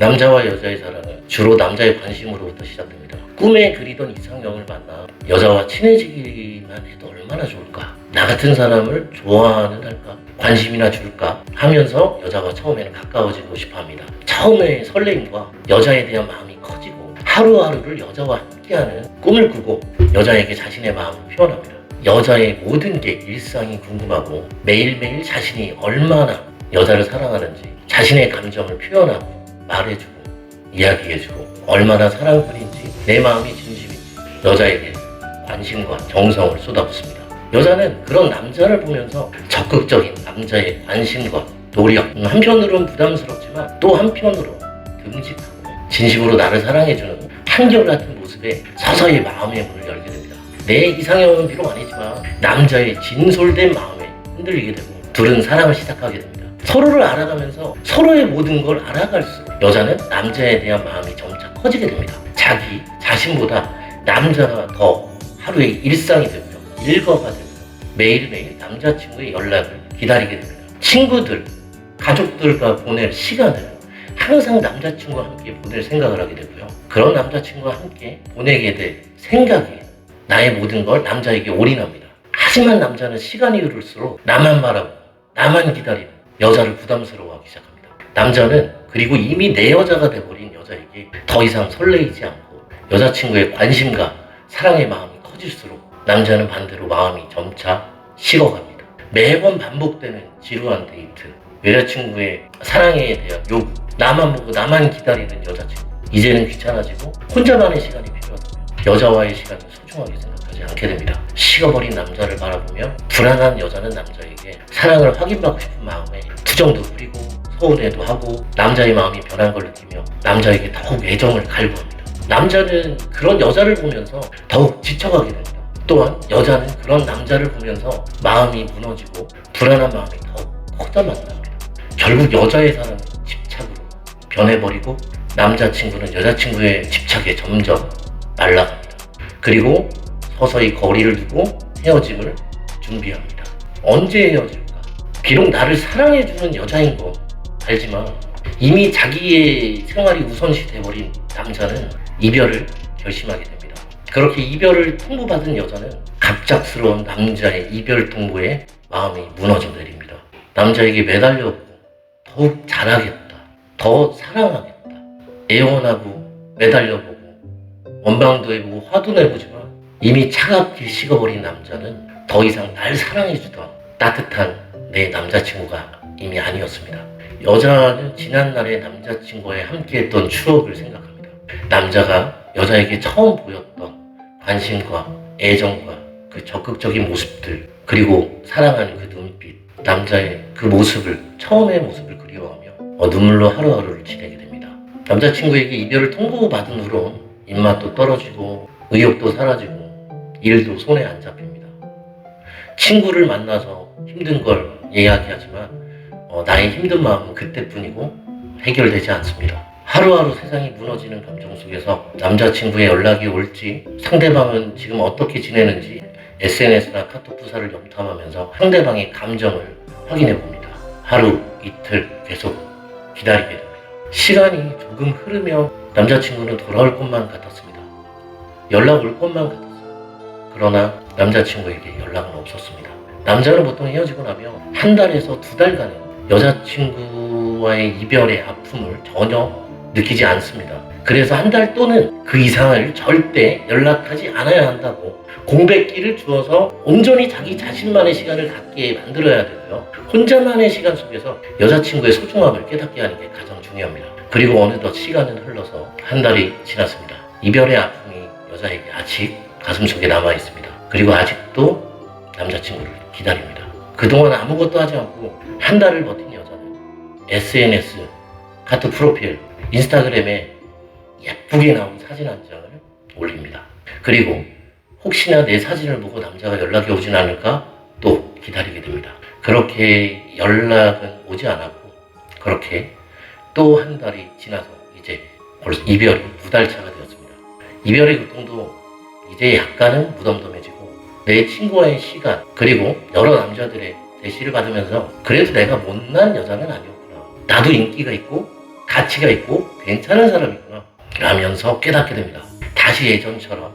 남자와 여자의 사랑은 주로 남자의 관심으로부터 시작됩니다. 꿈에 그리던 이상형을 만나 여자와 친해지기만 해도 얼마나 좋을까? 나 같은 사람을 좋아하는 할까? 관심이나 줄까? 하면서 여자와 처음에는 가까워지고 싶어 합니다. 처음에 설레임과 여자에 대한 마음이 커지고 하루하루를 여자와 함께하는 꿈을 꾸고 여자에게 자신의 마음을 표현합니다. 여자의 모든 게 일상이 궁금하고 매일매일 자신이 얼마나 여자를 사랑하는지 자신의 감정을 표현하고 말해주고 이야기해주고 얼마나 사랑꾼인지 내 마음이 진심인지 여자에게 관심과 정성을 쏟아붓습니다. 여자는 그런 남자를 보면서 적극적인 남자의 관심과 노력, 한편으로는 부담스럽지만 또 한편으로 듬직하고 진심으로 나를 사랑해주는 한결같은 모습에 서서히 마음의 문을 열게 됩니다. 내 이상형은 비록 아니지만 남자의 진솔된 마음에 흔들리게 되고 둘은 사랑을 시작하게 됩니다. 서로를 알아가면서 서로의 모든 걸 알아갈수록 여자는 남자에 대한 마음이 점차 커지게 됩니다. 자기 자신보다 남자가 더 하루의 일상이 되고요. 일거가 되고요. 매일매일 남자친구의 연락을 기다리게 됩니다. 친구들, 가족들과 보낼 시간을 항상 남자친구와 함께 보낼 생각을 하게 되고요. 그런 남자친구와 함께 보내게 될 생각에 나의 모든 걸 남자에게 올인합니다. 하지만 남자는 시간이 흐를수록 나만 바라고 나만 기다리는 여자를 부담스러워하기 시작합니다. 남자는 그리고 이미 내 여자가 돼버린 여자에게 더 이상 설레이지 않고 여자친구의 관심과 사랑의 마음이 커질수록 남자는 반대로 마음이 점차 식어갑니다. 매번 반복되는 지루한 데이트, 여자친구의 사랑에 대한 요구, 나만 보고 나만 기다리는 여자친구, 이제는 귀찮아지고 혼자만의 시간이 필요하다면 여자와의 시간을 소중하게 생각하지 않게 됩니다. 식어버린 남자를 바라보며 불안한 여자는 남자에게 사랑을 확인받고 싶은 마음에 투정도 부리고 서운해도 하고 남자의 마음이 변한 걸 느끼며 남자에게 더욱 애정을 갈구합니다. 남자는 그런 여자를 보면서 더욱 지쳐가게 됩니다. 또한 여자는 그런 남자를 보면서 마음이 무너지고 불안한 마음이 더욱 커져만 합니다. 결국 여자의 사랑은 집착으로 변해버리고 남자친구는 여자친구의 집착에 점점 말라갑니다. 그리고 서서히 거리를 두고 헤어짐을 준비합니다. 언제 헤어질까? 비록 나를 사랑해주는 여자인 거 알지만 이미 자기의 생활이 우선시 돼버린 남자는 이별을 결심하게 됩니다. 그렇게 이별을 통보받은 여자는 갑작스러운 남자의 이별 통보에 마음이 무너져 내립니다. 남자에게 매달려보고 더욱 잘하겠다, 더 사랑하겠다, 애원하고 매달려보고 원망도 해보고 화도 내보지만 이미 차갑게 식어버린 남자는 더 이상 날 사랑해주던 따뜻한 내 남자친구가 이미 아니었습니다. 여자는 지난날의 남자친구와 함께했던 추억을 생각합니다. 남자가 여자에게 처음 보였던 관심과 애정과 그 적극적인 모습들, 그리고 사랑하는 그 눈빛, 남자의 그 모습을, 처음의 모습을 그리워하며 눈물로 하루하루를 지내게 됩니다. 남자친구에게 이별을 통보받은 후로 입맛도 떨어지고 의욕도 사라지고 일도 손에 안 잡힙니다. 친구를 만나서 힘든 걸 이야기하지만 나의 힘든 마음은 그때뿐이고 해결되지 않습니다. 하루하루 세상이 무너지는 감정 속에서 남자친구의 연락이 올지, 상대방은 지금 어떻게 지내는지 SNS나 카톡 부사를 염탐하면서 상대방의 감정을 확인해 봅니다. 하루, 이틀 계속 기다리게 됩니다. 시간이 조금 흐르며 남자친구는 돌아올 것만 같았습니다. 연락 올 것만 같았어요. 그러나 남자친구에게 연락은 없었습니다. 남자는 보통 헤어지고 나면 한 달에서 두 달간은 여자친구와의 이별의 아픔을 전혀 느끼지 않습니다. 그래서 한 달 또는 그 이상을 절대 연락하지 않아야 한다고 공백기를 주어서 온전히 자기 자신만의 시간을 갖게 만들어야 되고요. 혼자만의 시간 속에서 여자친구의 소중함을 깨닫게 하는 게 가장 중요합니다. 그리고 어느덧 시간은 흘러서 한 달이 지났습니다. 이별의 아픔이 여자에게 아직 가슴속에 남아있습니다. 그리고 아직도 남자친구를 기다립니다. 그동안 아무것도 하지 않고 한 달을 버틴 여자는 SNS, 카톡 프로필, 인스타그램에 예쁘게 나온 사진 한 장을 올립니다. 그리고 혹시나 내 사진을 보고 남자가 연락이 오진 않을까 또 기다리게 됩니다. 그렇게 연락은 오지 않았고 그렇게 또 한 달이 지나서 이제 벌써 이별이 두 달 차가 되었습니다. 이별의 고통도 이제 약간은 무덤덤해지고 내 친구와의 시간, 그리고 여러 남자들의 대시를 받으면서 그래도 내가 못난 여자는 아니었구나, 나도 인기가 있고 가치가 있고 괜찮은 사람이구나 라면서 깨닫게 됩니다. 다시 예전처럼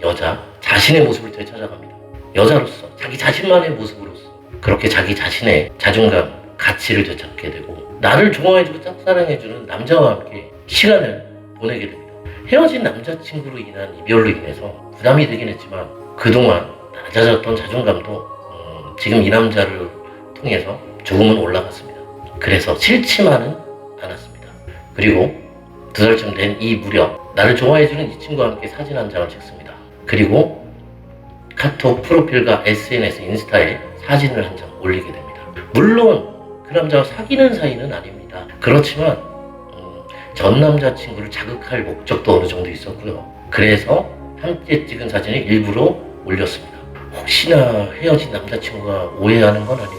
여자 자신의 모습을 되찾아갑니다. 여자로서 자기 자신만의 모습으로서 그렇게 자기 자신의 자존감, 가치를 되찾게 되고 나를 좋아해주고 짝사랑해주는 남자와 함께 시간을 보내게 됩니다. 헤어진 남자친구로 인한 이별로 인해서 부담이 되긴 했지만 그동안 낮아졌던 자존감도 지금 이 남자를 통해서 조금은 올라갔습니다. 그래서 싫지만은 않았습니다. 그리고 2달쯤 된 이 무렵 나를 좋아해주는 이 친구와 함께 사진 한 장을 찍습니다. 그리고 카톡 프로필과 SNS 인스타에 사진을 한 장 올리게 됩니다. 물론 그 남자와 사귀는 사이는 아닙니다. 그렇지만 전 남자친구를 자극할 목적도 어느 정도 있었고요. 그래서 함께 찍은 사진을 일부러 올렸습니다. 혹시나 헤어진 남자친구가 오해하는 건 아닐까?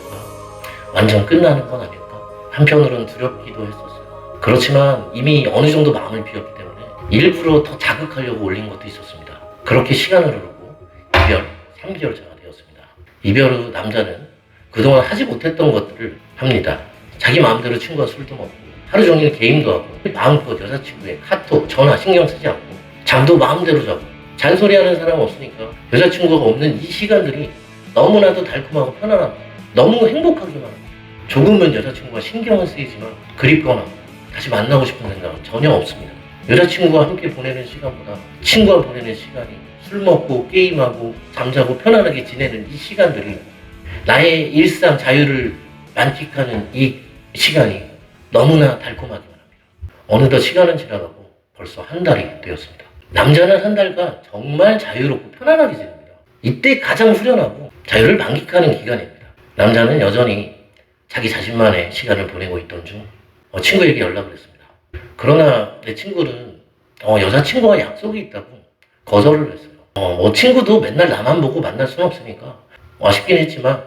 완전 끝나는 건 아닐까? 한편으로는 두렵기도 했었어요. 그렇지만 이미 어느 정도 마음을 비웠기 때문에 일부러 더 자극하려고 올린 것도 있었습니다. 그렇게 시간을 흐르고 이별 3개월차가 되었습니다. 이별 후 남자는 그동안 하지 못했던 것들을 합니다. 자기 마음대로 친구와 술도 먹고 하루 종일 게임도 하고 마음껏 여자친구의 카톡, 전화 신경 쓰지 않고 잠도 마음대로 자고 잔소리하는 사람 없으니까 여자친구가 없는 이 시간들이 너무나도 달콤하고 편안하고 너무 행복하기만 합니다. 조금은 여자친구가 신경은 쓰이지만 그립거나 다시 만나고 싶은 생각은 전혀 없습니다. 여자친구와 함께 보내는 시간보다 친구와 보내는 시간이 술 먹고 게임하고 잠자고 편안하게 지내는 이 시간들이 나의 일상 자유를 만끽하는 이 시간이 너무나 달콤하기만 합니다. 어느덧 시간은 지나가고 벌써 한 달이 되었습니다. 남자는 한 달간 정말 자유롭고 편안하게 지냅니다. 이때 가장 후련하고 자유를 만끽하는 기간입니다. 남자는 여전히 자기 자신만의 시간을 보내고 있던 중 친구에게 연락을 했습니다. 그러나 내 친구는 여자친구와 약속이 있다고 거절을 했어요. 친구도 맨날 나만 보고 만날 수는 없으니까 아쉽긴 했지만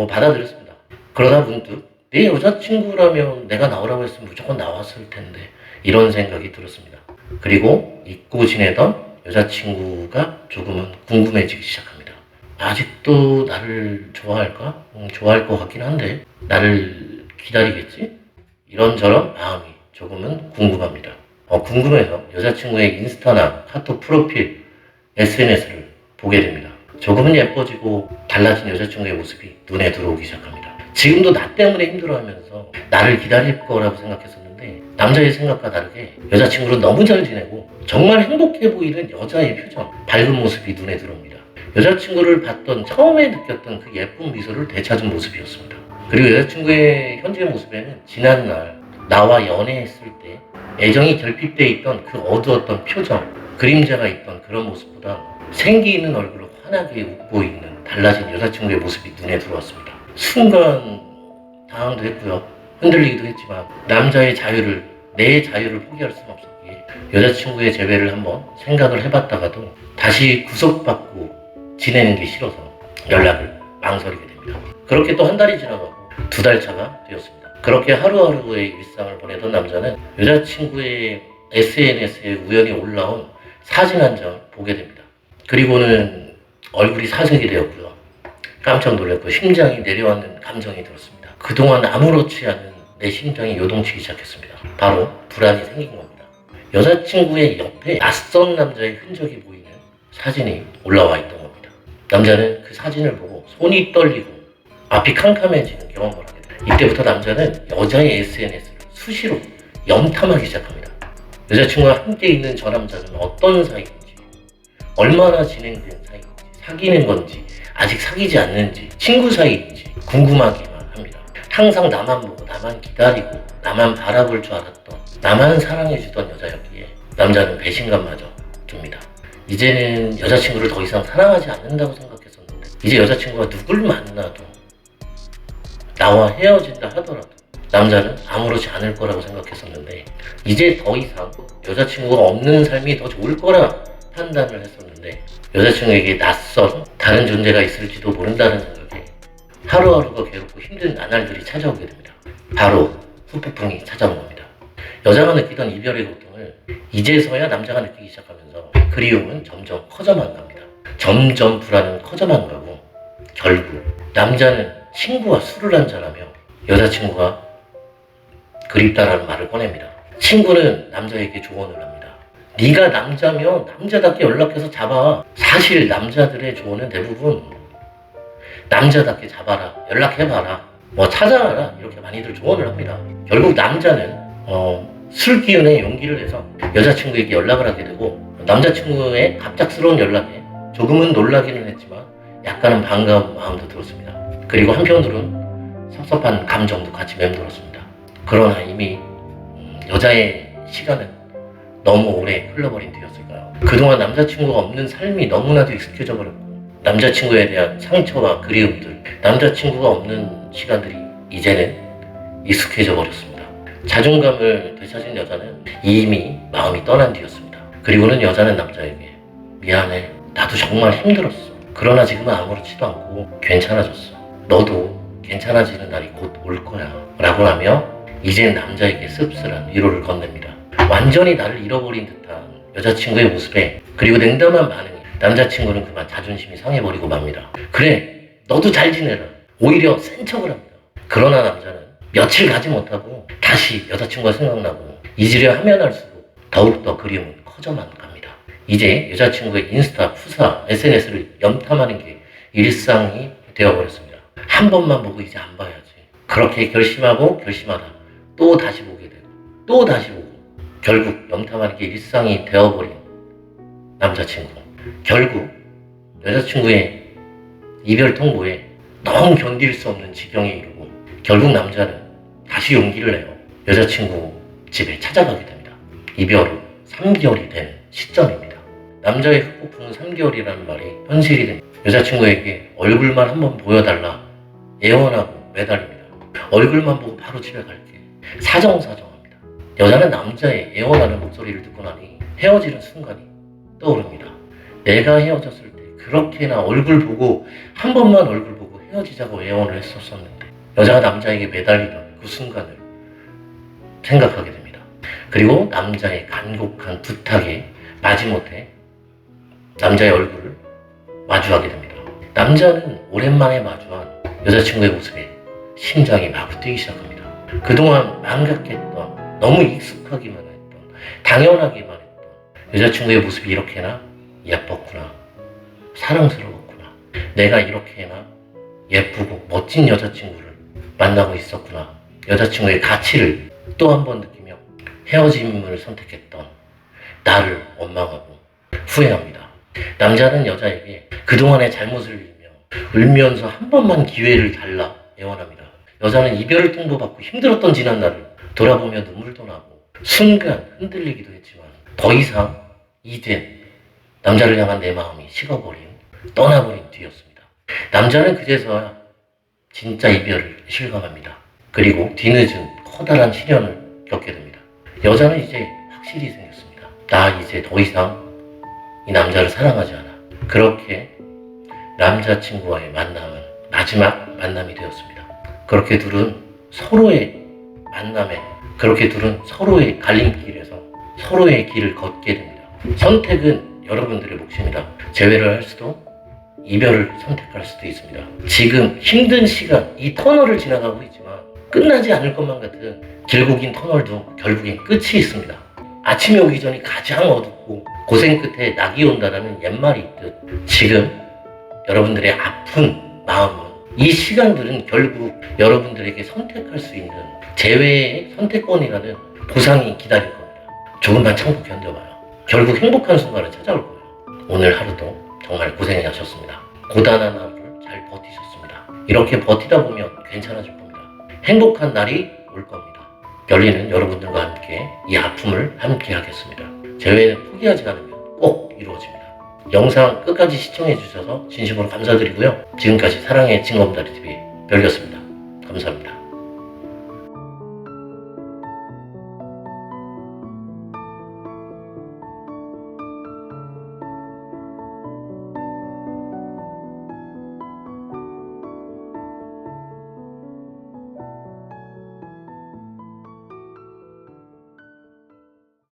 받아들였습니다. 그러다 문득 내 여자친구라면 내가 나오라고 했으면 무조건 나왔을 텐데 이런 생각이 들었습니다. 그리고 잊고 지내던 여자친구가 조금은 궁금해지기 시작합니다. 아직도 나를 좋아할까? 좋아할 것 같긴 한데 나를 기다리겠지? 이런저런 마음이 조금은 궁금합니다. 궁금해서 여자친구의 인스타나 카톡 프로필, SNS를 보게 됩니다. 조금은 예뻐지고 달라진 여자친구의 모습이 눈에 들어오기 시작합니다. 지금도 나 때문에 힘들어하면서 나를 기다릴 거라고 생각했었는데 남자의 생각과 다르게 여자친구는 너무 잘 지내고 정말 행복해 보이는 여자의 표정, 밝은 모습이 눈에 들어옵니다. 여자친구를 봤던 처음에 느꼈던 그 예쁜 미소를 되찾은 모습이었습니다. 그리고 여자친구의 현재 모습에는 지난날 나와 연애했을 때 애정이 결핍돼 있던 그 어두웠던 표정, 그림자가 있던 그런 모습보다 생기 있는 얼굴을 환하게 웃고 있는 달라진 여자친구의 모습이 눈에 들어왔습니다. 순간 당황도 했고요. 흔들리기도 했지만 남자의 자유를, 내 자유를 포기할 수는 없었기에 여자친구의 재회를 한번 생각을 해봤다가도 다시 구속받고 지내는 게 싫어서 연락을 망설이게 됩니다. 그렇게 또 한 달이 지나가고 2달 차가 되었습니다. 그렇게 하루하루의 일상을 보내던 남자는 여자친구의 SNS에 우연히 올라온 사진 한 장 보게 됩니다. 그리고는 얼굴이 사색이 되었고요. 깜짝 놀랐고 심장이 내려앉는 감정이 들었습니다. 그동안 아무렇지 않은 내 심장이 요동치기 시작했습니다. 바로 불안이 생긴 겁니다. 여자친구의 옆에 낯선 남자의 흔적이 보이는 사진이 올라와 있던 겁니다. 남자는 그 사진을 보고 손이 떨리고 앞이 캄캄해지는 경험을 하게 됩니다. 이때부터 남자는 여자의 SNS를 수시로 염탐하기 시작합니다. 여자친구와 함께 있는 저 남자는 어떤 사이인지, 얼마나 진행된 사이인지, 사귀는 건지, 아직 사귀지 않는지, 친구 사이인지 궁금하기만 합니다. 항상 나만 보고 나만 기다리고 나만 바라볼 줄 알았던, 나만 사랑해주던 여자였기에 남자는 배신감마저 듭니다. 이제는 여자친구를 더 이상 사랑하지 않는다고 생각했었는데 이제 여자친구가 누굴 만나도 나와 헤어진다 하더라도 남자는 아무렇지 않을 거라고 생각했었는데 이제 더 이상 여자친구가 없는 삶이 더 좋을 거라 판단을 했었는데 여자친구에게 낯선 다른 존재가 있을지도 모른다는 생각에 하루하루가 괴롭고 힘든 나날들이 찾아오게 됩니다. 바로 후폭풍이 찾아온 겁니다. 여자가 느끼던 이별의 고통을 이제서야 남자가 느끼기 시작하면서 그리움은 점점 커져만 갑니다. 점점 불안은 커져만 가고 결국 남자는 친구와 술을 한잔하며 여자친구가 그립다라는 말을 꺼냅니다. 친구는 남자에게 조언을 합니다. 네가 남자면 남자답게 연락해서 잡아. 사실 남자들의 조언은 대부분 남자답게 잡아라, 연락해봐라, 뭐 찾아와라, 이렇게 많이들 조언을 합니다. 결국 남자는 술 기운에 용기를 내서 여자친구에게 연락을 하게 되고, 남자친구의 갑작스러운 연락에 조금은 놀라기는 했지만 약간은 반가운 마음도 들었습니다. 그리고 한편으로는 섭섭한 감정도 같이 맴돌았습니다. 그러나 이미 여자의 시간은 너무 오래 흘러버린 뒤였을까요? 그동안 남자친구가 없는 삶이 너무나도 익숙해져 버렸고, 남자친구에 대한 상처와 그리움들, 남자친구가 없는 시간들이 이제는 익숙해져 버렸습니다. 자존감을 되찾은 여자는 이미 마음이 떠난 뒤였습니다. 그리고는 여자는 남자에게 미안해, 나도 정말 힘들었어. 그러나 지금은 아무렇지도 않고 괜찮아졌어. 너도 괜찮아지는 날이 곧 올 거야 라고 하며 이젠 남자에게 씁쓸한 위로를 건넵니다. 완전히 나를 잃어버린 듯한 여자친구의 모습에, 그리고 냉담한 반응에 남자친구는 그만 자존심이 상해버리고 맙니다. 그래, 너도 잘 지내라, 오히려 센 척을 합니다. 그러나 남자는 며칠 가지 못하고 다시 여자친구가 생각나고 잊으려 하면 할수록 더욱더 그리움은 커져만 갑니다. 이제 여자친구의 인스타, 푸사, SNS를 염탐하는 게 일상이 되어버렸습니다. 한 번만 보고 이제 안 봐야지. 그렇게 결심하고 결심하다 또 다시 보게 되고 또 다시 보고, 결국 염탐하는 게 일상이 되어버린 남자친구. 결국 여자친구의 이별 통보에 너무 견딜 수 없는 지경에 이르고, 결국 남자는 다시 용기를 내어 여자친구 집에 찾아가게 됩니다. 이별 후 3개월이 된 시점입니다. 남자의 흑폭풍은 3개월이라는 말이 현실이 됩니다. 여자친구에게 얼굴만 한번 보여달라 애원하고 매달립니다. 얼굴만 보고 바로 집에 갈게. 사정합니다. 여자는 남자의 애원하는 목소리를 듣고 나니 헤어지는 순간이 떠오릅니다. 내가 헤어졌을 때 그렇게나 얼굴 보고, 한 번만 얼굴 보고 헤어지자고 애원을 했었었는데, 여자가 남자에게 매달리던 그 순간을 생각하게 됩니다. 그리고 남자의 간곡한 부탁에 마지못해 남자의 얼굴을 마주하게 됩니다. 남자는 오랜만에 마주한 여자친구의 모습에 심장이 마구 뛰기 시작합니다. 그동안 망각했던, 너무 익숙하기만 했던, 당연하기만 했던 여자친구의 모습이 이렇게나 예뻤구나, 사랑스러웠구나, 내가 이렇게나 예쁘고 멋진 여자친구를 만나고 있었구나, 여자친구의 가치를 또 한 번 느끼며 헤어짐을 선택했던 나를 원망하고 후회합니다. 남자는 여자에게 그동안의 잘못을 울면서 한 번만 기회를 달라 애원합니다. 여자는 이별을 통보받고 힘들었던 지난날을 돌아보며 눈물도 나고 순간 흔들리기도 했지만, 더 이상 이젠 남자를 향한 내 마음이 식어버린, 떠나버린 뒤였습니다. 남자는 그제서야 진짜 이별을 실감합니다. 그리고 뒤늦은 커다란 시련을 겪게 됩니다. 여자는 이제 확실히 생겼습니다. 나 이제 더 이상 이 남자를 사랑하지 않아. 그렇게 남자친구와의 만남은 마지막 만남이 되었습니다. 그렇게 둘은 서로의 만남에, 그렇게 둘은 서로의 갈림길에서 서로의 길을 걷게 됩니다. 선택은 여러분들의 몫입니다. 재회를 할 수도, 이별을 선택할 수도 있습니다. 지금 힘든 시간, 이 터널을 지나가고 있지만 끝나지 않을 것만 같은 길고 긴 터널도 결국엔 끝이 있습니다. 아침이 오기 전이 가장 어둡고 고생 끝에 낙이 온다라는 옛말이 있듯, 지금 여러분들의 아픈 마음은, 이 시간들은 결국 여러분들에게 선택할 수 있는 재회의 선택권이라는 보상이 기다릴 겁니다. 조금만 참고 견뎌봐요. 결국 행복한 순간을 찾아올 거예요. 오늘 하루도 정말 고생이 하셨습니다. 고단한 하루를 잘 버티셨습니다. 이렇게 버티다 보면 괜찮아질 겁니다. 행복한 날이 올 겁니다. 열리는 여러분들과 함께 이 아픔을 함께 하겠습니다. 재회는 포기하지 않으면 꼭 이루어집니다. 영상 끝까지 시청해 주셔서 진심으로 감사드리고요. 지금까지 사랑의 징검다리TV 별이었습니다. 감사합니다.